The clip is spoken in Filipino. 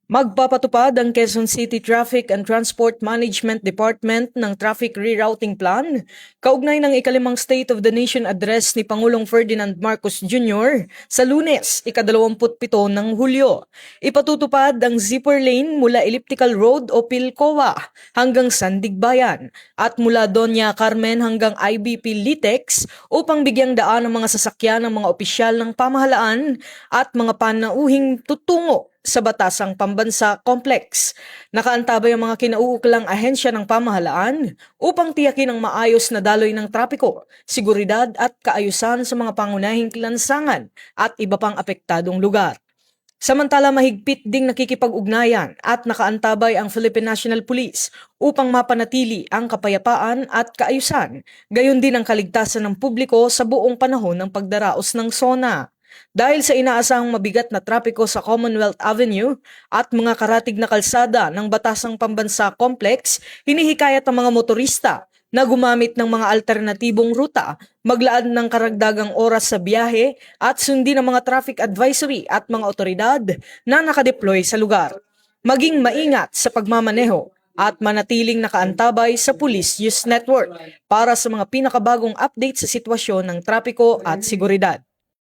Magpapatupad ang Quezon City Traffic and Transport Management Department ng Traffic Rerouting Plan kaugnay ng ikalimang State of the Nation Address ni Pangulong Ferdinand Marcos Jr. sa Lunes, ika-27 ng Hulyo. Ipatutupad ang zipper lane mula Elliptical Road o Pilcoa hanggang Sandigbayan at mula Doña Carmen hanggang IBP Litex upang bigyang daan ang mga sasakyan ng mga opisyal ng pamahalaan at mga panauhing tutungo sa Batasang Pambansa Complex. Nakaantabay ang mga kinauukulang ahensya ng pamahalaan upang tiyakin ang maayos na daloy ng trapiko, seguridad at kaayusan sa mga pangunahing lansangan at iba pang apektadong lugar. Samantala mahigpit ding nakikipag-ugnayan at nakaantabay ang Philippine National Police upang mapanatili ang kapayapaan at kaayusan, gayon din ang kaligtasan ng publiko sa buong panahon ng pagdaraos ng SONA. Dahil sa inaasahang mabigat na trapiko sa Commonwealth Avenue at mga karatig na kalsada ng Batasang Pambansa Complex, hinihikayat ang mga motorista na gumamit ng mga alternatibong ruta, maglaan ng karagdagang oras sa biyahe at sundin ang mga traffic advisory at mga otoridad na nakadeploy sa lugar. Maging maingat sa pagmamaneho at manatiling nakaantabay sa Police Use Network para sa mga pinakabagong update sa sitwasyon ng trapiko at seguridad.